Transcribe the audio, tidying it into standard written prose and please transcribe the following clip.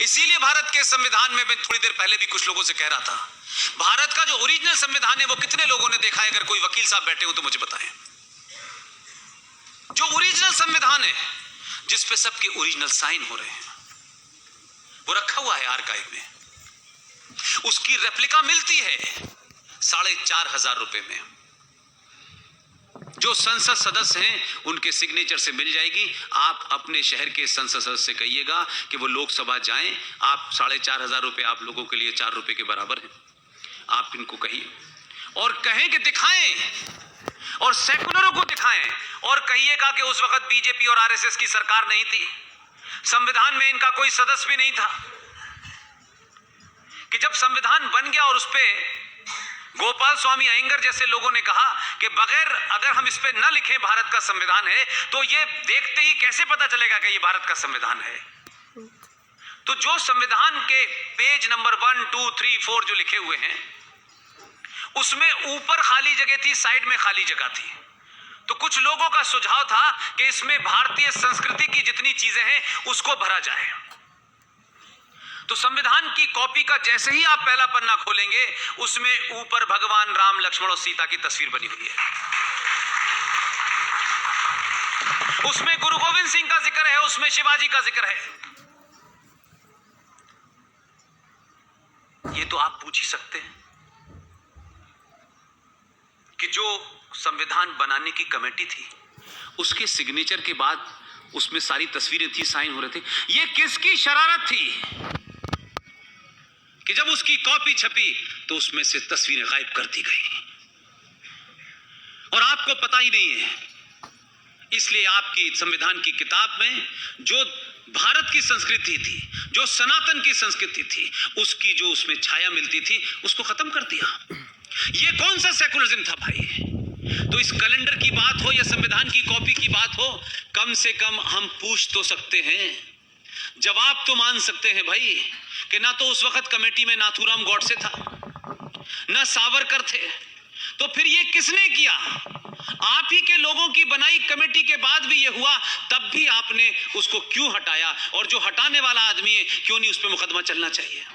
इसीलिए भारत के संविधान में, मैं थोड़ी देर पहले भी कुछ लोगों से कह रहा था, भारत का जो ओरिजिनल संविधान है वो कितने लोगों ने देखा है? अगर कोई वकील साहब बैठे हो तो मुझे बताएं। जो ओरिजिनल संविधान है जिस पे सबके ओरिजिनल साइन हो रहे हैं, वो रखा हुआ है आर्काइव में। उसकी रेप्लिका मिलती है 4,500 रुपए में। जो संसद सदस्य हैं उनके सिग्नेचर से मिल जाएगी। आप अपने शहर के संसद सदस्य से कहिएगा कि वो लोकसभा जाएं। आप 4,500 रुपए आप लोगों के लिए 4 रुपए के बराबर है। आप इनको कहिए और कहें कि दिखाएं, और सेकुलरों को दिखाएं और कहिएगा कि उस वक्त बीजेपी और आरएसएस की सरकार नहीं थी, संविधान में इनका कोई सदस्य भी नहीं था, कि जब संविधान बन गया और उस पे गोपाल स्वामी अयंगर जैसे लोगों ने कहा कि बगैर अगर हम इस पे न लिखें भारत का संविधान है तो ये देखते ही कैसे पता चलेगा कि ये भारत का संविधान है। तो जो संविधान के पेज नंबर 1, 2, 3, 4 जो लिखे हुए हैं उसमें ऊपर खाली जगह थी, साइड में खाली जगह थी। तो कुछ लोगों का सुझाव था कि इसमें भारतीय संस्कृति की जितनी चीजें हैं उसको भरा जाए। तो संविधान की कॉपी का जैसे ही आप पहला पन्ना खोलेंगे उसमें ऊपर भगवान राम, लक्ष्मण और सीता की तस्वीर बनी हुई है। उसमें गुरु गोविंद सिंह का जिक्र है, उसमें शिवाजी का जिक्र है। ये तो आप पूछ ही सकते हैं कि जो संविधान बनाने की कमेटी थी उसके सिग्नेचर के बाद उसमें सारी तस्वीरें थी, साइन हो रहे थे, ये किसकी शरारत थी कि जब उसकी कॉपी छपी तो उसमें से तस्वीरें गायब कर दी गई और आपको पता ही नहीं है। इसलिए आपकी संविधान की किताब में जो भारत की संस्कृति थी, जो सनातन की संस्कृति थी, उसकी जो उसमें छाया मिलती थी उसको खत्म कर दिया। ये कौन सा सेकुलरिज्म था भाई? तो इस कैलेंडर की बात हो या संविधान की कॉपी की बात हो, कम से कम हम पूछ तो सकते हैं, जवाब तो मान सकते हैं भाई कि ना तो उस वक्त कमेटी में नाथूराम गॉडसे था, ना सावरकर थे, तो फिर ये किसने किया? आप ही के लोगों की बनाई कमेटी के बाद भी ये हुआ, तब भी आपने उसको क्यों हटाया? और जो हटाने वाला आदमी है क्यों नहीं उस पर मुकदमा चलना चाहिए?